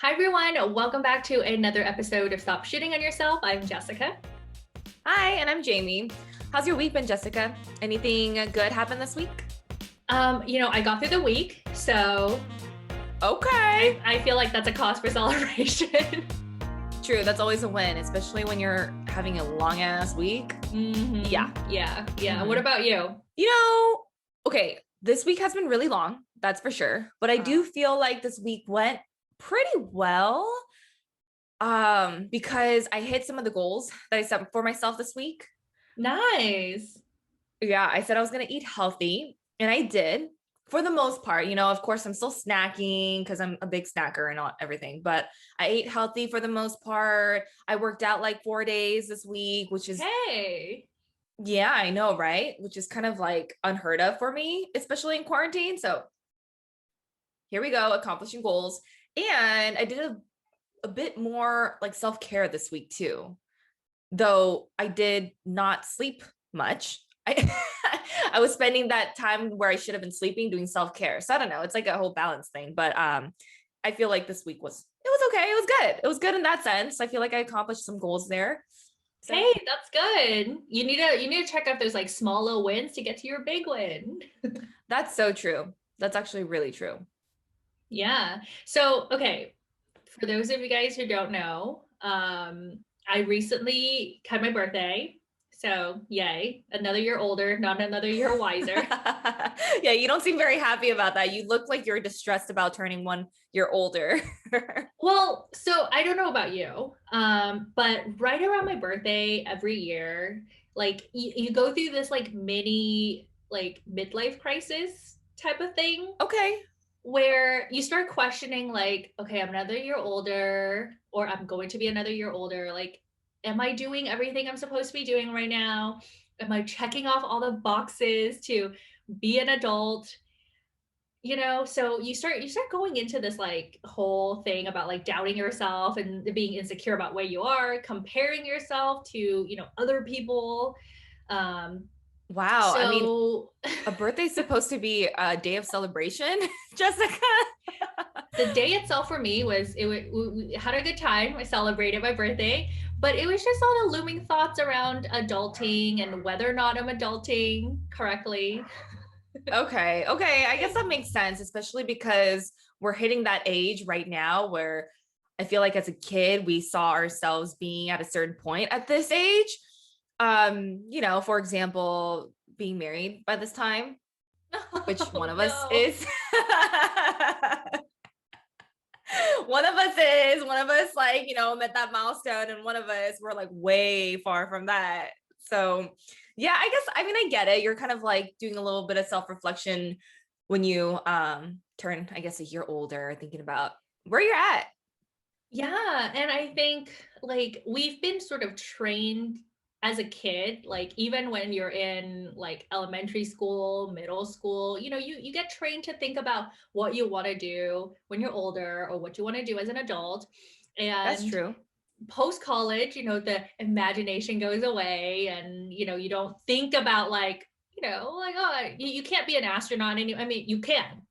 Hi, everyone. Welcome back to another episode of Stop Shooting on Yourself. I'm Jessica. Hi, and I'm Jamie. How's your week been, Jessica? Anything good happened this week? I got through the week, so Okay. I feel like that's a cause for celebration. True, that's always a win, especially when you're having a long ass week. Mm-hmm. Yeah. Yeah. Mhm. What about you? Okay, this week has been really long, that's for sure. But I do feel like this week went pretty well. Because I hit some of the goals that I set for myself this week. Nice. Yeah, I said I was gonna eat healthy, and I did for the most part. Of course, I'm still snacking because I'm a big snacker and all everything, but I ate healthy for the most part. I worked out like 4 days this week, which is, Hey. yeah, I know, right? Which is kind of like unheard of for me, especially in quarantine. So here we go, accomplishing goals. And I did a bit more like self-care this week too, though I did not sleep much. I I was spending that time where I should have been sleeping doing self-care. So I don't know, it's like a whole balance thing, but I feel like this week was okay. It was good. It was good in that sense. I feel like I accomplished some goals there. So Hey, that's good. You need to check out those like small little wins to get to your big win. that's so true. That's actually really true. Yeah. So, okay, for those of you guys who don't know, I recently had my birthday. So, yay, another year older, not another year wiser. Yeah, you don't seem very happy about that. You look like you're distressed about turning 1 year older. Well, so I don't know about you, but right around my birthday every year, like you go through this like mini like midlife crisis type of thing Okay. where you start questioning like, okay, I'm another year older, or I'm going to be another year older. Like, am I doing everything I'm supposed to be doing right now? Am I checking off all the boxes to be an adult? So you start going into this like whole thing about like doubting yourself and being insecure about where you are, comparing yourself to other people. um Wow. I mean, so a birthday's supposed to be a day of celebration, Jessica. the day itself for me was we had a good time. I celebrated my birthday, but it was just all the looming thoughts around adulting and whether or not I'm adulting correctly. Okay. Okay. I guess that makes sense, especially because we're hitting that age right now where I feel like as a kid, we saw ourselves being at a certain point at this age. For example, being married by this time, which one Oh of us no. is. One of us like met that milestone, and one of us we're like way far from that. So yeah, I get it. You're kind of like doing a little bit of self-reflection when you turn, I guess, a year older, thinking about where you're at. Yeah, and I think like we've been sort of trained as a kid, like even when you're in like elementary school, middle school, you get trained to think about what you want to do when you're older or what you want to do as an adult. That's And true. post college, the imagination goes away, and you don't think about like, like, oh, you can't be an astronaut anymore. I mean, you can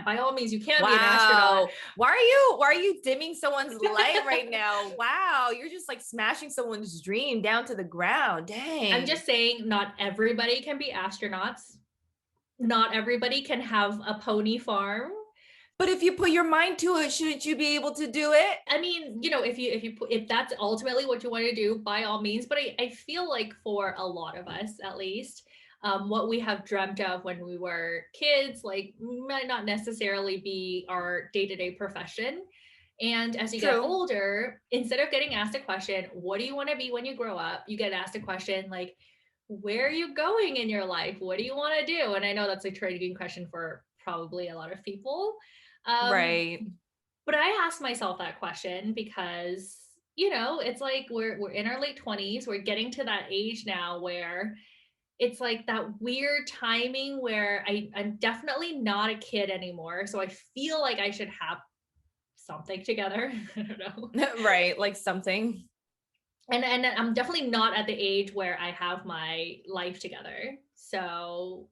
by all means, you can be an astronaut. Wow. Why are you dimming someone's light right now? Wow, you're just like smashing someone's dream down to the ground. I'm Dang. just saying, not everybody can be astronauts. Not everybody can have a pony farm. But if you put your mind to it, shouldn't you be able to do it? I mean, if that's ultimately what you want to do, by all means. But I feel like for a lot of us, at least, what we have dreamt of when we were kids, like might not necessarily be our day-to-day profession. And as you get True. older, instead of getting asked a question, what do you want to be when you grow up? You get asked a question like, where are you going in your life? What do you want to do? And I know that's a triggering question for probably a lot of people. Um, Right. but I ask myself that question because, it's like we're in our late 20s. We're getting to that age now where it's like that weird timing where I'm definitely not a kid anymore. So I feel like I should have something together. I don't know. Right. Like something. And I'm definitely not at the age where I have my life together. So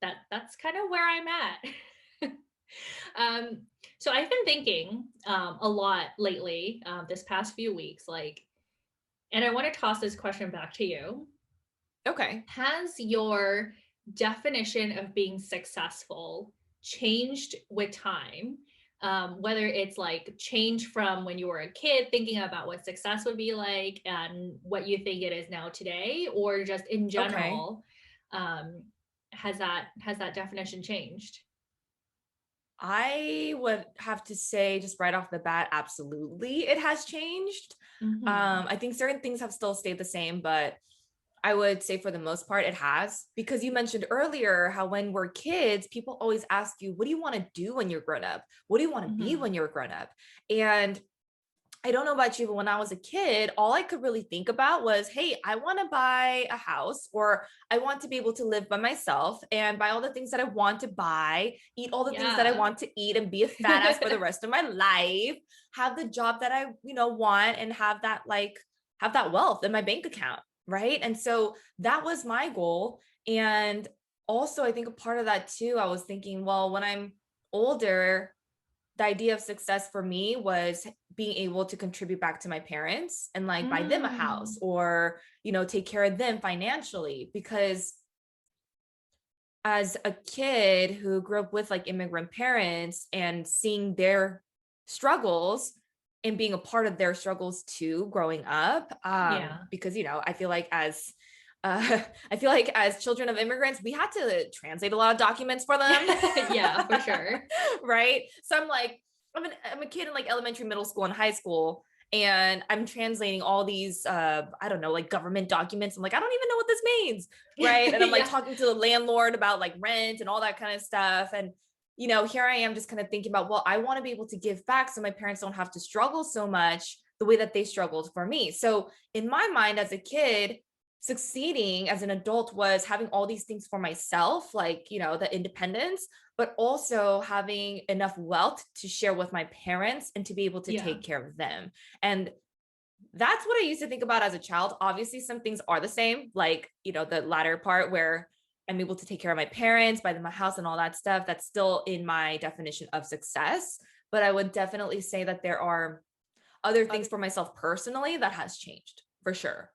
that's kind of where I'm at. Um, so I've been thinking a lot lately, this past few weeks, like, and I want to toss this question back to you. Okay. Has your definition of being successful changed with time? Whether it's like change from when you were a kid thinking about what success would be like and what you think it is now today, or just in Okay. general, um, has that definition changed? I would have to say just right off the bat, absolutely it has changed. Hmm. I think certain things have still stayed the same, but I would say for the most part it has, because you mentioned earlier how when we're kids, people always ask you, what do you want to do when you're grown up? What do you want to be Hmm. when you're grown up? And I don't know about you, but when I was a kid, all I could really think about was, hey, I want to buy a house, or I want to be able to live by myself and buy all the things that I want to buy, eat all the things that I Yeah. want to eat, and be a fat ass for the rest of my life, have the job that I, want, and have that wealth in my bank account. Right. And so that was my goal. And also, I think a part of that too, I was thinking, well, when I'm older, the idea of success for me was being able to contribute back to my parents and like buy them a house, Mm. or take care of them financially, because as a kid who grew up with like immigrant parents and seeing their struggles and being a part of their struggles too growing up, Yeah. because I feel like as I feel like as children of immigrants, we had to translate a lot of documents for them. Yeah, for sure. Right. So I'm like, I'm a kid in like elementary, middle school, and high school, and I'm translating all these I don't know, like government documents. I'm like, I don't even know what this means. Right. And I'm like Yeah. talking to the landlord about like rent and all that kind of stuff. And here I am just kind of thinking about, well, I want to be able to give back so my parents don't have to struggle so much the way that they struggled for me. So in my mind as a kid, succeeding as an adult was having all these things for myself, like, the independence, but also having enough wealth to share with my parents and to be able to Yeah. take care of them. And that's what I used to think about as a child. Obviously, some things are the same, like, the latter part where I'm able to take care of my parents, buy them a house and all that stuff. That's still in my definition of success. But I would definitely say that there are other things for myself personally that has changed for sure.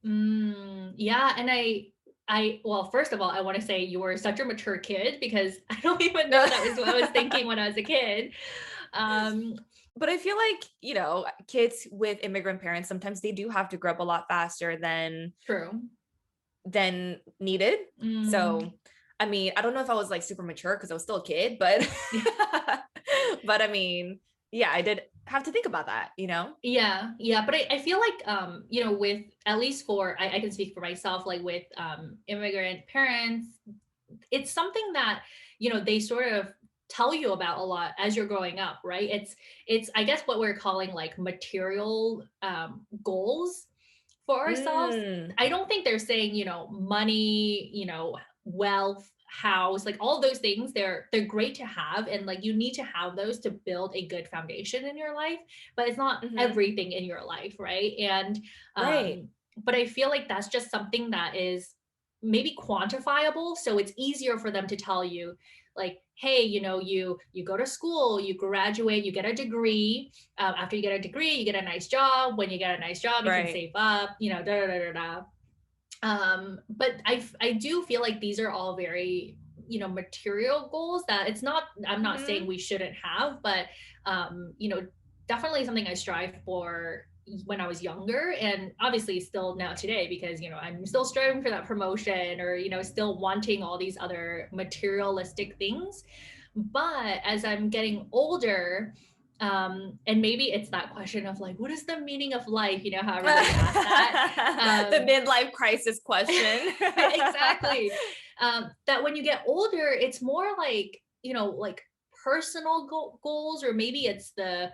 Yeah, and well, first of all, I want to say you were such a mature kid because I don't even know that was what I was thinking when I was a kid. Um, But I feel like, kids with immigrant parents, sometimes they do have to grow up a lot faster True. than needed. Mm, So, I mean, I don't know if I was like super mature because I was still a kid, but but I mean, yeah, I did have to think about that. yeah, yeah, but I feel like with at least for I can speak for myself, like with immigrant parents, it's something that they sort of tell you about a lot as you're growing up, right? It's I guess what we're calling like material goals for ourselves. Mm, I don't think they're saying money, wealth, house, like all those things. They're great to have, and like you need to have those to build a good foundation in your life, but it's not hmm. everything in your life, right? And Right. but I feel like that's just something that is maybe quantifiable, so it's easier for them to tell you, like, hey, you go to school, you graduate, you get a degree. After you get a degree, you get a nice job. When you get a nice job, you can Right. save up, da da da da da. But I do feel like these are all very material goals that it's not. I'm not saying Hmm. we shouldn't have, but definitely something I strive for when I was younger, and obviously still now today, because I'm still striving for that promotion, or still wanting all these other materialistic things. But as I'm getting older, and maybe it's that question of like, what is the meaning of life? How everybody asks that. The um midlife crisis question. exactly. That when you get older, it's more like like personal goals, or maybe it's the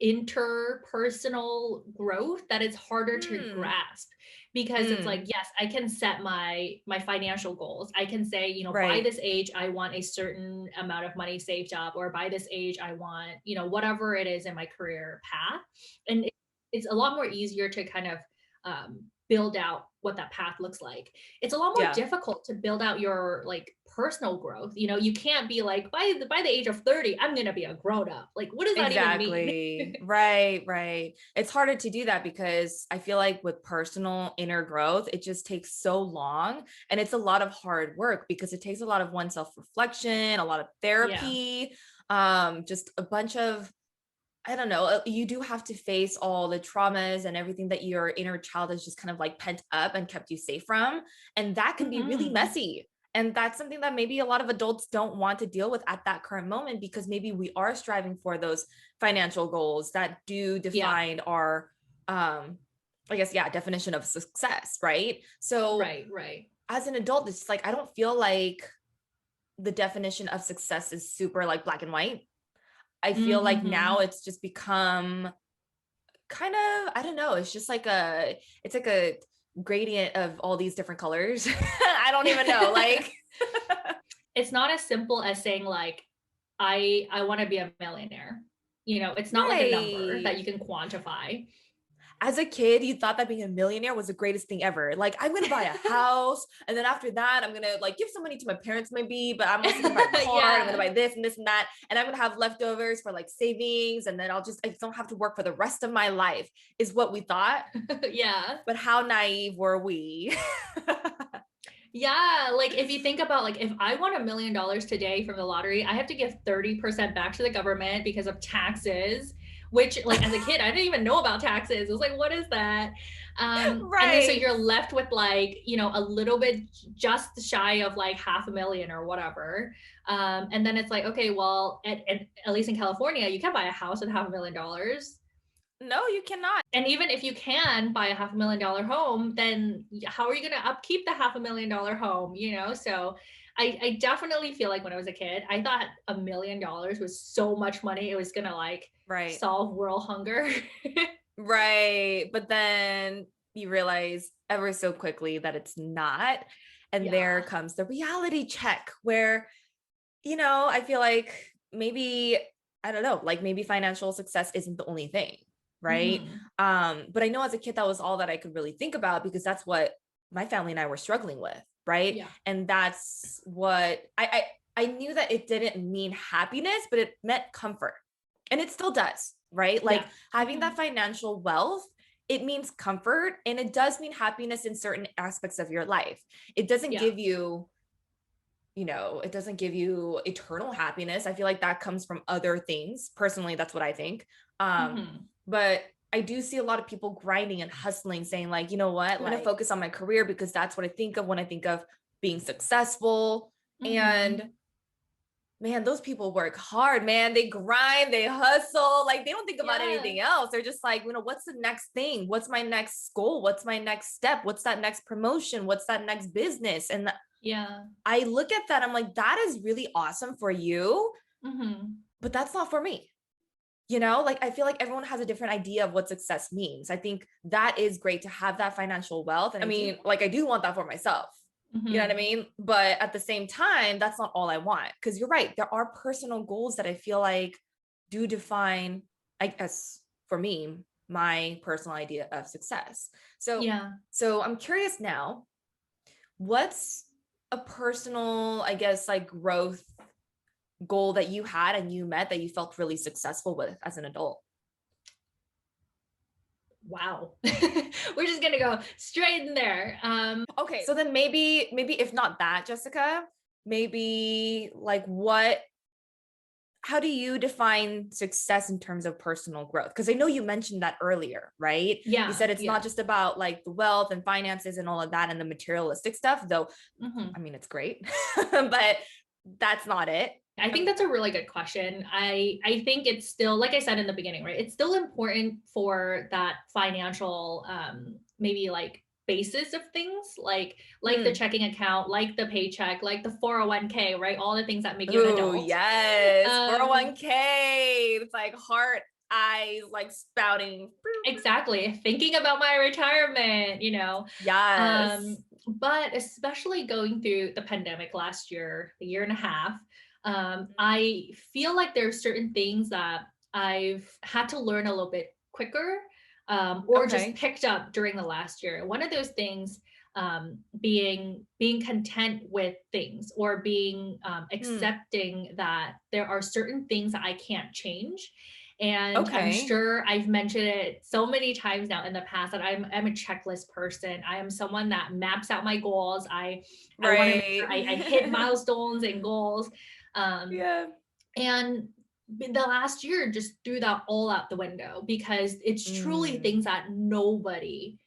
interpersonal growth that is harder to Hmm. grasp, because it's like, Mm. yes, I can set my financial goals. I can say, by Right. this age I want a certain amount of money saved up, or by this age I want whatever it is in my career path. And it's a lot more easier to kind of build out what that path looks like. It's a lot more Yeah. difficult to build out your like personal growth. You know, you can't be like by the age of 30, I'm going to be a grown up. Like what does that even mean? Exactly. Right, right. It's harder to do that because I feel like with personal inner growth, it just takes so long and it's a lot of hard work because it takes a lot of one self-reflection, a lot of Yeah. therapy, just a bunch of I don't know, you do have to face all the traumas and everything that your inner child has just kind of like pent up and kept you safe from. And that can be really Mhm. messy. And that's something that maybe a lot of adults don't want to deal with at that current moment because maybe we are striving for those financial goals that do Yeah. define our, I guess, yeah, definition of success, right? So Right, right. as an adult, it's like, I don't feel like the definition of success is super like black and white. I feel like now Mhm. it's just become kind of, I don't know, it's just like it's like a gradient of all these different colors. I don't even know. Like It's not as simple as saying like I want to be a millionaire. You know, it's not like a number that right. you can quantify. As a kid, you thought that being a millionaire was the greatest thing ever. Like, I'm gonna buy a house, and then after that, I'm gonna like give some money to my parents, maybe, but I'm also gonna buy a car, and I'm gonna Yeah. buy this and this and that, and I'm gonna have leftovers for like savings, and then I just don't have to work for the rest of my life, is what we thought. Yeah. But how naive were we? Yeah, like if you think about like if I won $1 million today from the lottery, I have to give 30% back to the government because of taxes, which like as a kid, I didn't even know about taxes. I was like, what is that? And then so Right. you're left with like, you know, a little bit just shy of like half a million or whatever. And then it's like, okay, well, at least in California, you can't buy a house with $500,000. No, you cannot. And even if you can buy a $500,000 home, then how are you going to upkeep the $500,000 home? You know, so I definitely feel like when I was a kid, I thought $1 million was so much money. It was going to like Right. solve world hunger. Right. But then you realize ever so quickly that it's not. And there Yeah. comes the reality check where, I feel like maybe, I don't know, like maybe financial success isn't the only thing. Right. Hmm. But I know as a kid, that was all that I could really think about because that's what my family and I were struggling with. Right. Yeah. And that's what I knew that it didn't mean happiness, but it meant comfort. And it still does, right? Yeah. Like having Hmm. that financial wealth, it means comfort and it does mean happiness in certain aspects of your life. It doesn't Yeah. give you, it doesn't give you eternal happiness. I feel like that comes from other things. Personally, that's what I think. Hmm. But I do see a lot of people grinding and hustling, saying, like, you know what, I'm going to Right. focus on my career because that's what I think of when I think of being successful. Hmm. And man, those people work hard, man. They grind, they hustle. Like they don't think about Yeah. anything else. They're just like, what's the next thing? What's my next goal? What's my next step? What's that next promotion? What's that next business? And Yeah. I look at that, I'm like, that is really awesome for you, Hmm. but that's not for me. Like I feel like everyone has a different idea of what success means. I think that is great to have that financial wealth. And I mean, like I do want that for myself. You know what I Hmm. mean? But at the same time, that's not all I want. Because you're right. There are personal goals that I feel like do define, I guess, for me, my personal idea of success. So, Yeah. so I'm curious now, what's a personal, I guess, like growth goal that you had and you met that you felt really successful with as an adult? Wow. We're just going to go straight in there. Okay, so then maybe if not that, Jessica, maybe like how do you define success in terms of personal growth? Because I know you mentioned that earlier, right? You Yeah. said it's not Yeah. just about like the wealth and finances and all of that and the materialistic stuff, though. I Hmm. mean, it's great, but that's not it. I think that's a really good question. I think it's still, like I said in the beginning, right? It's still important for that financial maybe like basis of things, like the Mm. checking account, like the paycheck, like the 401k, right? All the things that make you an Oh, adult. yes. Um 401k. It's like heart eyes like spouting. exactly. Thinking about my retirement, you know. Yes. But especially going through the pandemic last year, a year and a half, Mhm. I feel like there are certain things that I've had to learn a little bit quicker. or just Okay. picked up during the last year. One of those things, being content with things, or being Hmm. accepting that there are certain things that I can't change. And I'm Okay. sure I've mentioned it so many times now in the past that I'm a checklist person. I am someone that maps out my goals. I want to make Right. sure I hit milestones and goals. Um, Yeah. and the last year just threw that all out the window, because it's truly Mm, things that nobody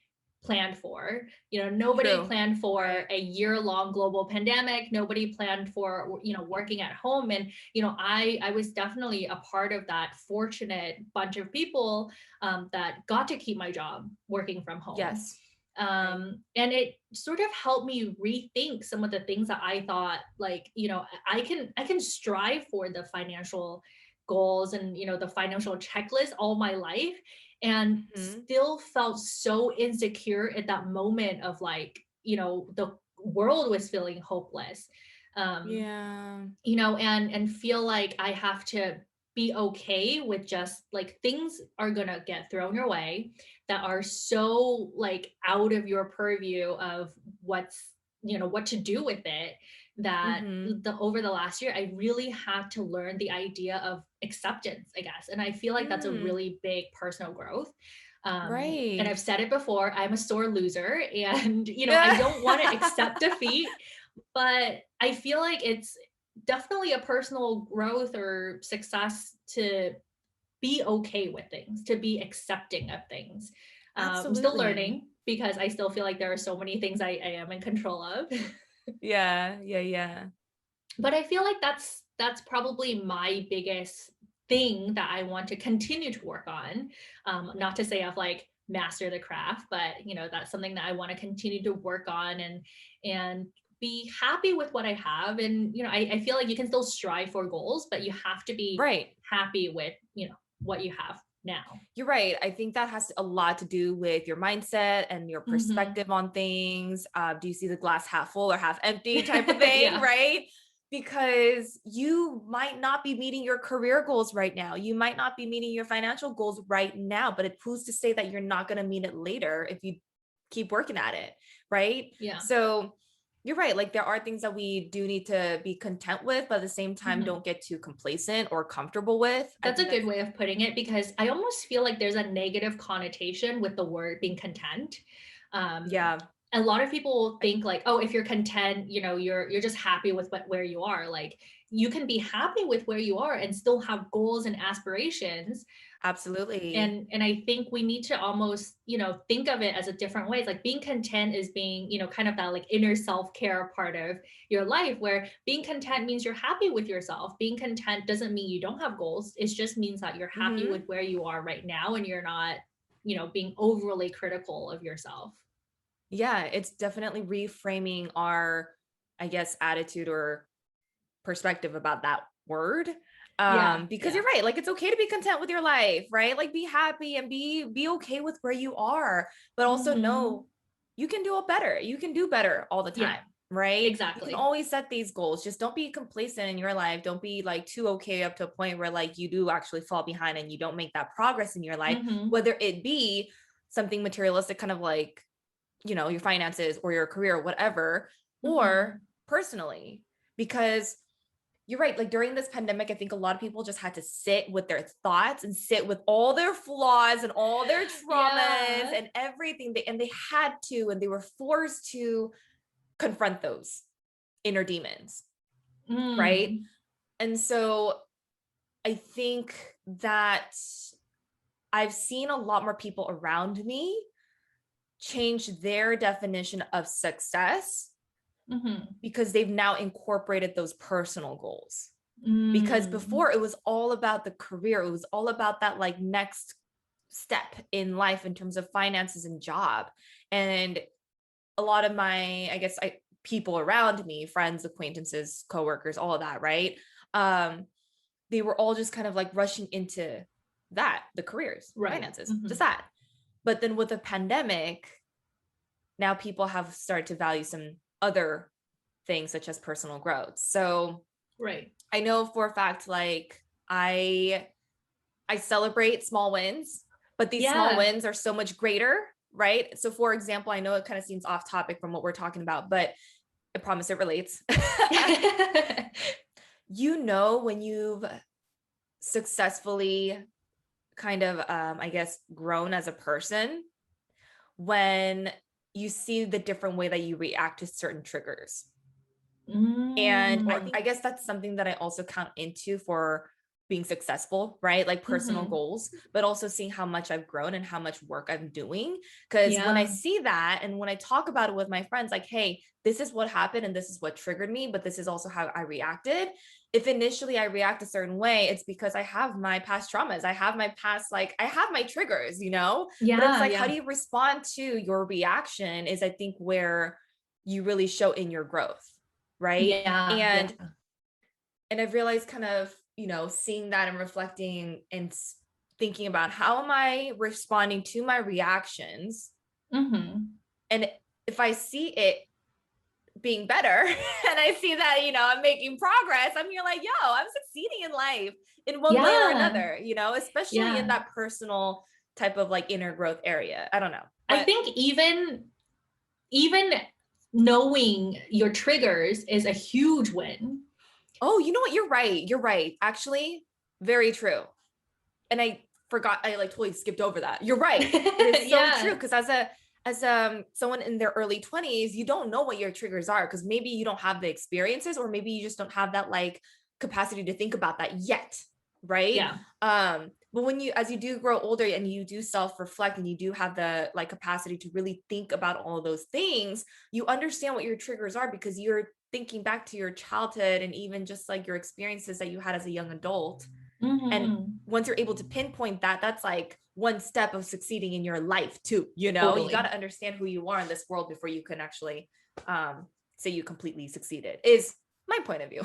planned for. You know, nobody true. planned for Right. a year-long global pandemic. Nobody planned for, working at home. And, I was definitely a part of that fortunate bunch of people, that got to keep my job working from home. Yes. Right. And it sort of helped me rethink some of the things that I thought, like, I can strive for the financial goals and, the financial checklist all my life, and Hmm. still felt so insecure at that moment of, like, the world was feeling hopeless. um Yeah. and feel like I have to be okay with just, like, things are gonna get thrown your way that are so, like, out of your purview of what to do with it, that Hmm. the over the last year I really had to learn the idea of acceptance, I guess. And I feel like that's a Mm, really big personal growth. And I've right. said it before, I'm a sore loser, and I don't want to accept defeat, but I feel like it's definitely a personal growth or success to be okay with things, to be accepting of things. I'm still Absolutely. learning, because I still feel like there are so many things I am in control of. Yeah. Yeah. Yeah. But I feel like that's probably my biggest thing that I want to continue to work on. Not to say I've, like, master the craft, but that's something that I want to continue to work on, and be happy with what I have. And I feel like you can still strive for goals, but you have to be Right. happy with what you have now. You're right. I think that has a lot to do with your mindset and your Hmm. perspective on things. Do you see the glass half full or half empty type of thing, Yeah. right? Because you might not be meeting your career goals right now. You might not be meeting your financial goals right now, but it who's to say that you're not going to meet it later if you keep working at it, right? Yeah. So you're right. Like there are things that we do need to be content with, but at the same time, Mhm. don't get too complacent or comfortable with. I That's think a good that's, way of putting it, because I almost feel like there's a negative connotation with the word being content. Um, yeah. a lot of people think, like, oh, if you're content, you're just happy with where you are. Like, you can be happy with where you are and still have goals and aspirations. Absolutely. And I think we need to almost, think of it as a different way. It's like being content is being, kind of that, like, inner self-care part of your life, where being content means you're happy with yourself. Being content doesn't mean you don't have goals. It just means that you're happy with Hmm. where you are right now, and you're not, being overly critical of yourself. Yeah, it's definitely reframing our, I guess, attitude or perspective about that word. Yeah, Because yeah. you're right, like it's okay to be content with your life, right? Like be happy and be okay with where you are, but also Hmm. know you can do it better. You can do better all the Yeah, time, right? You can exactly. always set these goals. Just don't be complacent in your life. Don't be like too okay up to a point where like you do actually fall behind and you don't make that progress in your life, Hmm. whether it be something materialistic, kind of like your finances or your career, whatever, or Hmm. personally. Because you're right, like during this pandemic, I think a lot of people just had to sit with their thoughts and sit with all their flaws and all their traumas Yeah. and everything and they had to, and they were forced to confront those inner demons, right? Mm. And so I think that I've seen a lot more people around me change their definition of success Hmm. because they've now incorporated those personal goals. Because Mm. before it was all about the career, it was all about that like next step in life in terms of finances and job. And a lot of my, I guess, people around me, friends, acquaintances, coworkers, all of that, right? Um, they were all just kind of like rushing into that, the careers, Right. finances, Hmm. just that. But then with the pandemic, now people have started to value some other things such as personal growth. So Right. I know for a fact, like I celebrate small wins. but these small Yeah. wins are so much greater, right? So for example, I know it kind of seems off topic from what we're talking about, but I promise it relates. You know, when you've successfully kind of, I guess, grown as a person, when you see the different way that you react to certain triggers. And Mm. I guess that's something that I also count into for being successful, right? Like personal Mhm. goals, but also seeing how much I've grown and how much work I'm doing. Because when I Yeah. see that and when I talk about it with my friends, like, hey, this is what happened and this is what triggered me, but this is also how I reacted. If initially I react a certain way, it's because I have my past traumas. I have my past, like, I have my triggers, you know? But it's Yeah, like, how yeah. do you respond to your reaction is, I think, where you really show in your growth, right? Yeah, yeah. And I've realized kind of, you know, seeing that and reflecting and thinking about how am I responding to my reactions? Mhm. And if I see it being better and I see that, you know, I'm making progress, I'm here like, yo, I'm succeeding in life in one way or Yeah. another, you know, especially in Yeah. that personal type of like inner growth area. I don't know. I But think even knowing your triggers is a huge win. oh, you know what? You're right. You're right. Actually, very true. And I forgot, I like totally skipped over that. You're right. It is so true. Yeah. Because as someone in their early 20s, you don't know what your triggers are because maybe you don't have the experiences, or maybe you just don't have that like capacity to think about that yet. Right. Yeah. But when you, as you do grow older and you do self-reflect and you do have the like capacity to really think about all of those things, you understand what your triggers are because you're thinking back to your childhood and even just like your experiences that you had as a young adult. And Mhm. once you're able to pinpoint that, that's like one step of succeeding in your life too. You know, you got Totally. to understand who you are in this world before you can actually say you completely succeeded, is my point of view.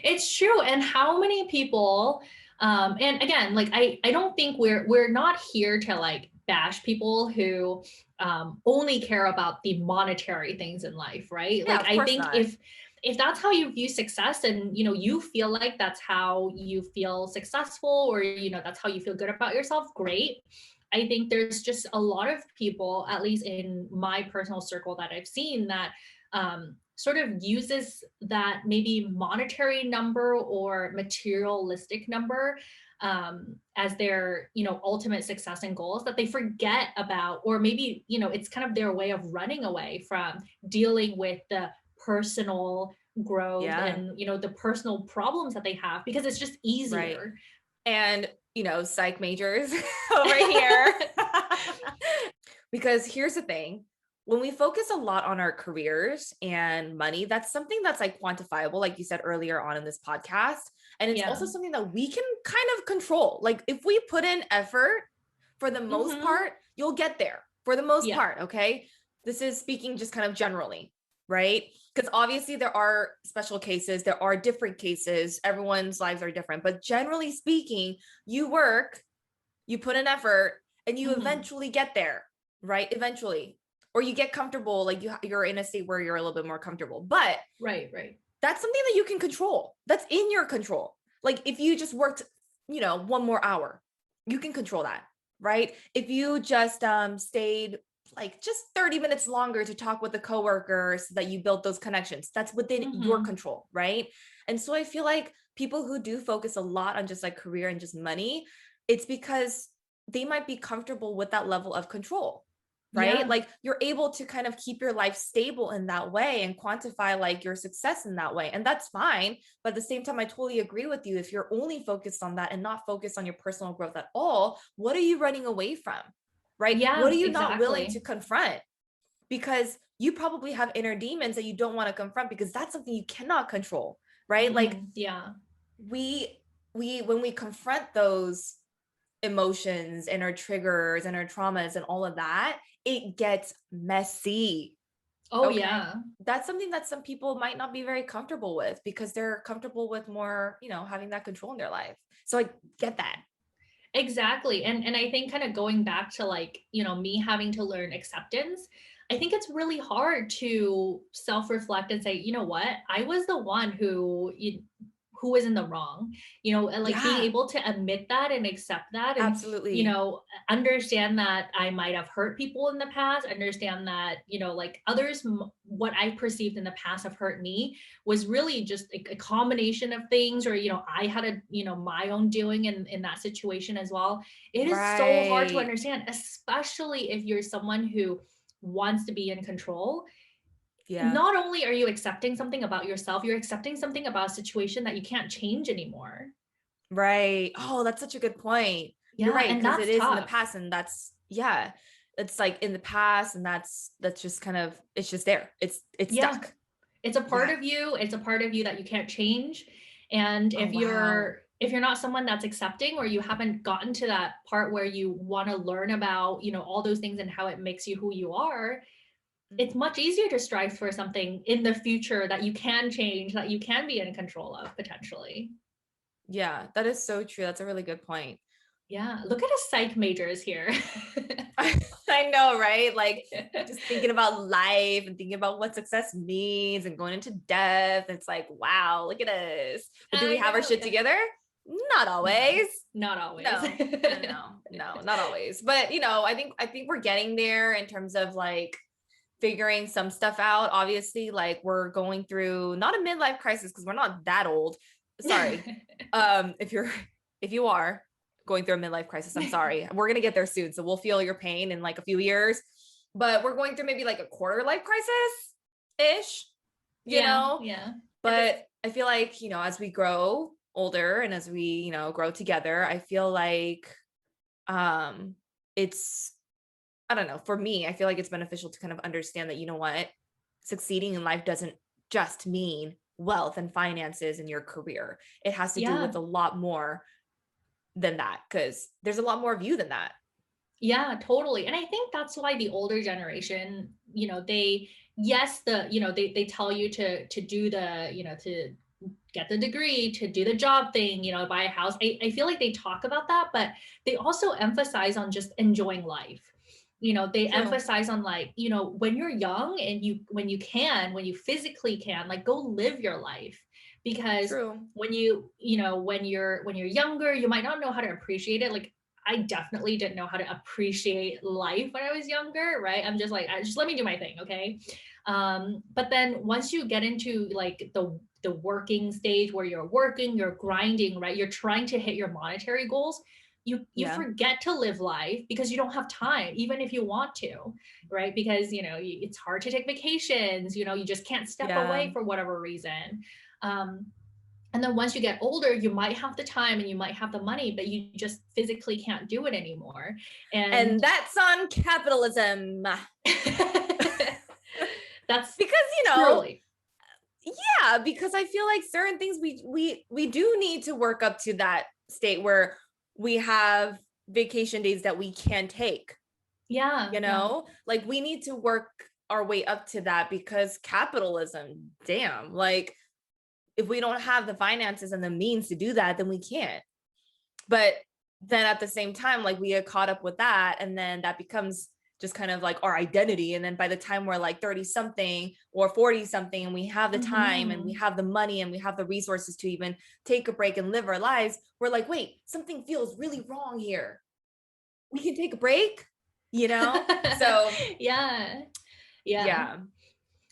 It's true. And how many people, and again, like I don't think we're not here to like bash people who only care about the monetary things in life, right? Yeah, Like of I course think not. if that's how you view success and you know you feel like that's how you feel successful or you know that's how you feel good about yourself, great. I think there's just a lot of people, at least in my personal circle that I've seen, that sort of uses that maybe monetary number or materialistic number as their you know ultimate success and goals, that they forget about, or maybe you know it's kind of their way of running away from dealing with the personal growth Yeah, and you know the personal problems that they have because it's just right. easier. And, you know, psych majors over here. Because here's the thing, when we focus a lot on our careers and money, that's something that's like quantifiable, like you said earlier on in this podcast. And it's Yeah. also something that we can kind of control. Like if we put in effort, for the most Hmm. part, you'll get there for the most Yeah. part. Okay. This is speaking just kind of generally, right? Because obviously there are special cases, there are different cases, everyone's lives are different. But generally speaking, you work, you put in effort, and you Hmm. eventually get there, right? Eventually. Or you get comfortable, like you're in a state where you're a little bit more comfortable. But Right, right. that's something that you can control. That's in your control. Like if you just worked, you know, one more hour, you can control that, right? If you just stayed like just 30 minutes longer to talk with a coworker so that you built those connections, that's within your Hmm. control, right? And so I feel like people who do focus a lot on just like career and just money, it's because they might be comfortable with that level of control, right? Yeah. Like you're able to kind of keep your life stable in that way and quantify like your success in that way. And that's fine. But at the same time, I totally agree with you. If you're only focused on that and not focused on your personal growth at all, what are you running away from? Right? What are Yeah, you not willing to exactly. confront? Because you probably have inner demons that you don't want to confront because that's something you cannot control, right? Like Yeah. we when we confront those emotions and our triggers and our traumas and all of that, it gets messy. Oh, Okay. yeah. That's something that some people might not be very comfortable with because they're comfortable with more, you know, having that control in their life. So I get that. Exactly. And I think kind of going back to like, you know, me having to learn acceptance, I think it's really hard to self-reflect and say, you know what? I was the one who is in the wrong, and like being Yeah, able to admit that and accept that, and absolutely. understand that I might have hurt people in the past, understand that, like others, what I perceived in the past have hurt me was really just a combination of things, or, I had a, my own doing in that situation as well. It is so hard to Right. understand, especially if you're someone who wants to be in control. Yeah. Not only are you accepting something about yourself, you're accepting something about a situation that you can't change anymore. Right. Oh, that's such a good point. You're Yeah, right, and because it that's is in the tough. past, and that's yeah. It's like in the past, and that's just kind of it's just there. It's Yeah, stuck. it's a part Yeah. of you. It's a part of you that you can't change. And Oh wow. if you're not someone that's accepting, or you haven't gotten to that part where you want to learn about, all those things and how it makes you who you are, it's Mhm. much easier to strive for something in the future that you can change, that you can be in control of potentially. Yeah, that is so true. That's a really good point. Yeah, look at us psych majors here. I know, right? Like just thinking about life and thinking about what success means and going into depth. It's like, wow, look at us. But do we I have our know. shit Yeah. together? Not No, always. not always. No, no, no, no, not always. But I think we're getting there in terms of like figuring some stuff out. Obviously, like we're going through not a midlife crisis because we're not that old. Sorry. If you're if you are going through a midlife crisis, I'm sorry. We're gonna get there soon. So we'll feel your pain in like a few years. But we're going through maybe like a quarter life crisis ish, you Yeah, know? yeah. And it's But I feel like, as we grow older and as we, grow together, I feel like um it's I don't know, for me, I feel like it's beneficial to kind of understand that, what, succeeding in life doesn't just mean wealth and finances in your career. It has to do yeah, with a lot more than that because there's a lot more of you than that. yeah, totally. And I think that's why the older generation, they yes, they tell you to do the, to get the degree, to do the job thing, buy a house. I feel like they talk about that, but they also emphasize on just enjoying life. They True. emphasize on like, when you're young and when you physically can, like go live your life. Because True. when you're younger, you might not know how to appreciate it. Like I definitely didn't know how to appreciate life when I was younger, right? I'm just like, just let me do my thing, okay? But then once you get into like the working stage where you're working, you're grinding, right? You're trying to hit your monetary goals. You Yeah. forget to live life because you don't have time, even if you want to, right? Because it's hard to take vacations. You just can't step Yeah. away for whatever reason. Um, and then once you get older, you might have the time and you might have the money, but you just physically can't do it anymore. And And that's on capitalism. that's Because, truly, yeah, because I feel like certain things we do need to work up to that state where we have vacation days that we can take. yeah, yeah. Like we need to work our way up to that because capitalism, damn, like if we don't have the finances and the means to do that, then we can't. But then at the same time, like we get caught up with that, and then that becomes just kind of like our identity. And then by the time we're like 30 something or 40 something, and we have the time and we Hmm. have the money and we have the resources to even take a break and live our lives, we're like, wait, something feels really wrong here. We can take a break, you know? So Yeah, yeah. yeah.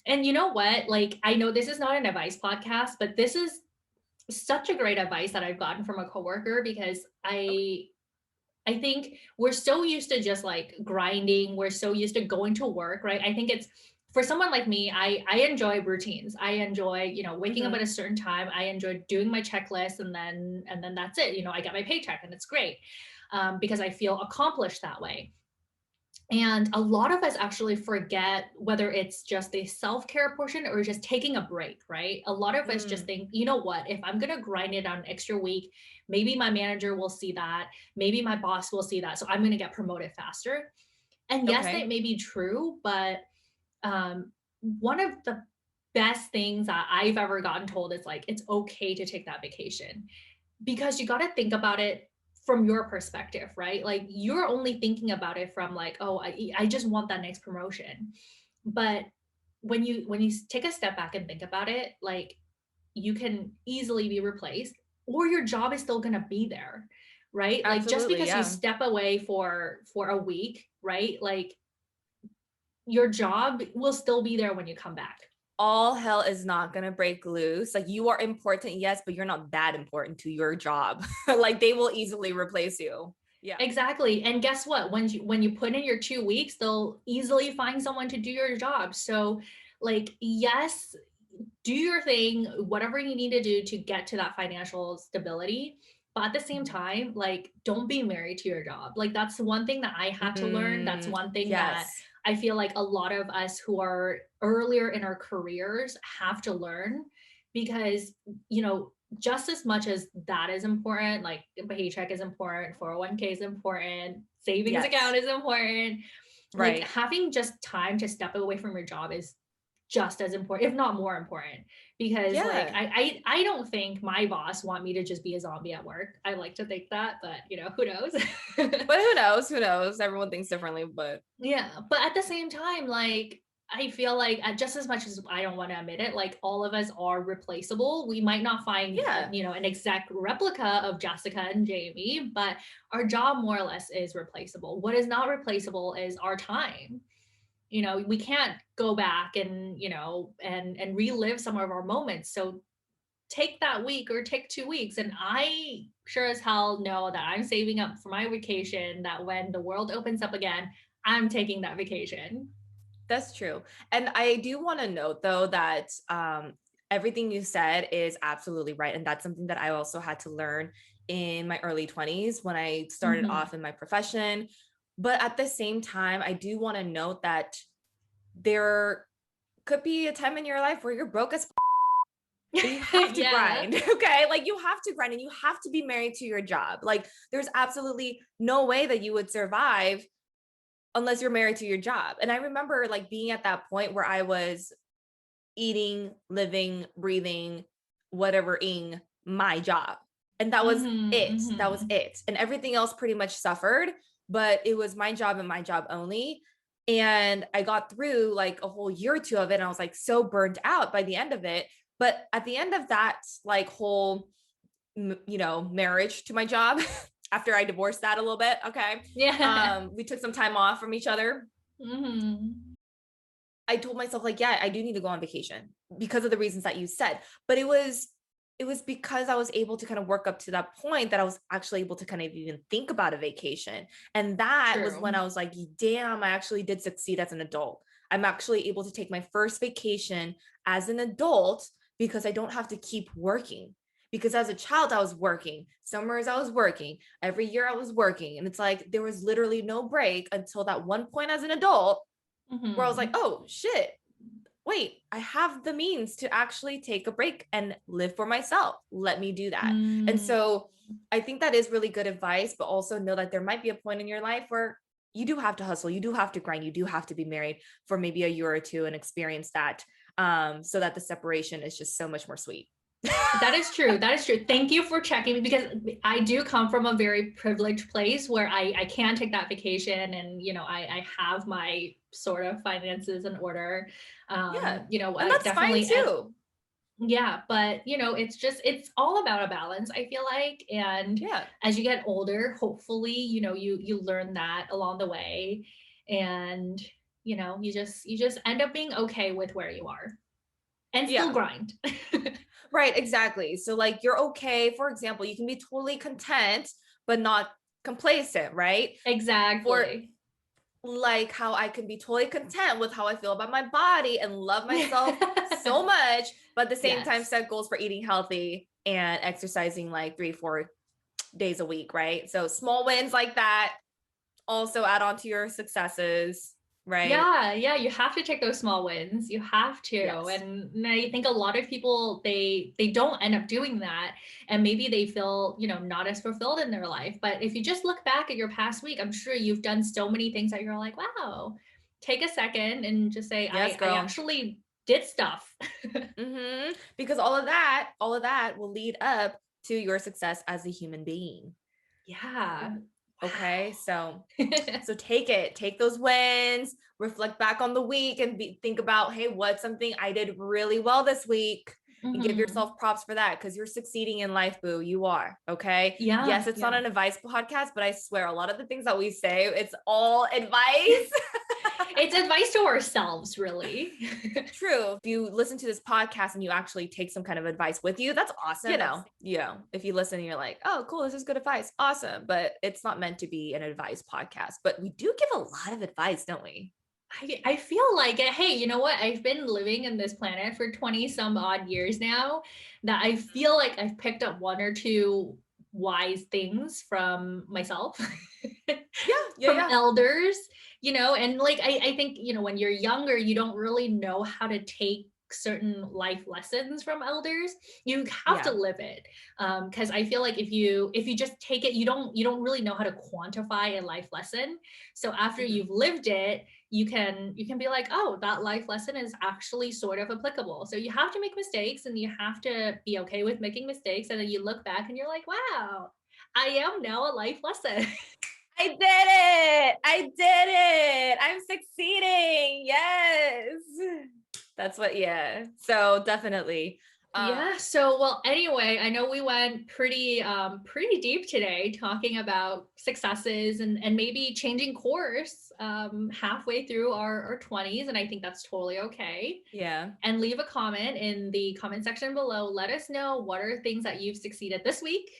And you know what? Like, I know this is not an advice podcast, but this is such a great advice that I've gotten from a coworker, because Okay. I think we're so used to just like grinding. We're so used to going to work, right? I think it's for someone like me, I enjoy routines. I enjoy, waking up at Mm-hmm. a certain time. I enjoy doing my checklist, and then that's it. I get my paycheck and it's great, because I feel accomplished that way. And a lot of us actually forget whether it's just the self care portion or just taking a break, right? A lot of us just Mm, think, you know what, if I'm going to grind it on an extra week, maybe my manager will see that. Maybe my boss will see that. So I'm going to get promoted faster. And yes, that okay. may be true, but one of the best things that I've ever gotten told is like, it's okay to take that vacation, because you got to think about it from your perspective, right? Like you're only thinking about it from like, oh, I just want that next promotion. But when you take a step back and think about it, like you can easily be replaced, or your job is still going to be there, right? Like just Absolutely. because you Yeah. step away for a week, right? Like your job will still be there when you come back. All hell is not going to break loose. Like you are important, yes, but you're not that important to your job. Like they will easily replace you. Yeah. Exactly. And guess what? When you put in your 2 weeks, they'll easily find someone to do your job. So like, yes, do your thing, whatever you need to do to get to that financial stability. But at the same time, like, don't be married to your job. Like, that's one thing that I had to learn. That's one thing that Yes. I feel like a lot of us who are earlier in our careers have to learn because, just as much as that is important, like a paycheck is important, 401k is important, savings Yes. account is important. Like Right. having just time to step away from your job is just as important, if not more important, because like Yeah. I don't think my boss want me to just be a zombie at work. I like to think that, but who knows? But who knows? Who knows? Everyone thinks differently, but Yeah, but at the same time, like I feel like just as much as I don't want to admit it, like all of us are replaceable. We might not find, yeah. an exact replica of Jessica and Jamie, but our job more or less is replaceable. What is not replaceable is our time. We can't go back and and relive some of our moments. So take that week or take 2 weeks, and I sure as hell know that I'm saving up for my vacation, that when the world opens up again, I'm taking that vacation. That's true. And I do want to note though that everything you said is absolutely right. And that's something that I also had to learn in my early 20s when I started Mm-hmm. off in my profession. But at the same time, I do want to note that there could be a time in your life where you're broke as but you have to Yeah. grind. Okay, like you have to grind and you have to be married to your job. Like there's absolutely no way that you would survive unless you're married to your job. And I remember like being at that point where I was eating, living, breathing, whatever ing my job. And that was Mm-hmm. it. That was Mm-hmm. it. And everything else pretty much suffered, but it was my job and my job only. And I got through like a whole year or two of it. And I was like so burned out by the end of it. But at the end of that, like whole, marriage to my job, after I divorced that a little bit, okay, Yeah. we took some time off from each other. Mm-hmm. I told myself like, yeah, I do need to go on vacation because of the reasons that you said. But it was because I was able to kind of work up to that point that I was actually able to kind of even think about a vacation. And that was when True. I was like, damn, I actually did succeed as an adult. I'm actually able to take my first vacation as an adult because I don't have to keep working. Because as a child, I was working. Summers, I was working. Every year, I was working. And it's like there was literally no break until that one point as an adult where I was like, Mm-hmm. oh shit, wait, I have the means to actually take a break and live for myself. Let me do that. And Mm. so I think that is really good advice, but also know that there might be a point in your life where you do have to hustle, you do have to grind, you do have to be married for maybe a year or two and experience that, so that the separation is just so much more sweet. That is true. That is true. Thank you for checking me, because I do come from a very privileged place where I can take that vacation, and I have my sort of finances in order. Yeah. And I that's fine definitely too. yeah, but it's all about a balance, I feel like. And Yeah. as you get older, hopefully, you learn that along the way, and you just end up being okay with where you are and still Yeah. grind. Right, exactly. So like you're okay, for example, you can be totally content but not complacent, right? For Exactly. like how I can be totally content with how I feel about my body and love myself so much, but at the same time Yes. set goals for eating healthy and exercising like 3-4 days a week, right? So small wins like that also add on to your successes, right? Yeah, yeah, you have to take those small wins. You have to. Yes. And I think a lot of people, they don't end up doing that, and maybe they feel, not as fulfilled in their life. But if you just look back at your past week, I'm sure you've done so many things that you're like, wow. Take a second and just say, Yes, I girl. actually did stuff. Because all of that will lead up to your success as a human being. Yeah. Okay, so Wow. take those wins, reflect back on the week, and think about, hey, what's something I did really well this week? and give Mhm. yourself props for that because you're succeeding in life, boo. You are. Okay. Yeah, Yes, it's not yeah. an advice podcast, but I swear a lot of the things that we say, it's all advice. It's advice to ourselves, really. True. If you listen to this podcast and you actually take some kind of advice with you, that's awesome. If you listen and you're like, oh, cool, this is good advice. Awesome. But it's not meant to be an advice podcast. But we do give a lot of advice, don't we? I feel like it. Hey, you know what? I've been living in this planet for 20 some odd years now that I feel like I've picked up one or two wise things from myself, Yeah. Yeah. from Yeah. elders, and like I think, when you're younger, you don't really know how to take certain life lessons from elders. You have to Yeah. live it. Because I feel like if you just take it, you don't really know how to quantify a life lesson. So after Mhm. you've lived it, you can be like, oh, that life lesson is actually sort of applicable. So you have to make mistakes and you have to be okay with making mistakes, and then you look back and you're like, wow, I am now a life lesson. I did it. I did it. I'm succeeding. Yes. That's what, yeah. So definitely. Yeah. So, well, anyway, I know we went pretty deep today talking about successes and maybe changing course halfway through our 20s, and I think that's totally okay. Yeah. And leave a comment in the comment section below. Let us know what are things that you've succeeded this week,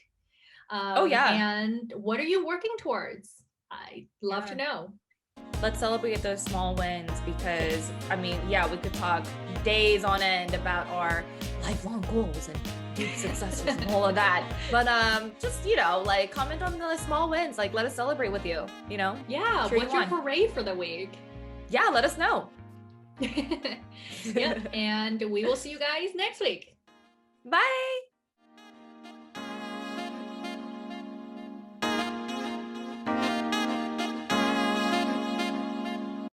Oh yeah. and what are you working towards? I'd love to Yeah. know. Let's celebrate those small wins because I mean, yeah, we could talk days on end about our lifelong goals and deep successes and all of that. But just, like comment on the small wins. Like let us celebrate with you, Yeah. Cheer you What's your on. parade for the week? Yeah, let us know. Yep. And we will see you guys next week. Bye.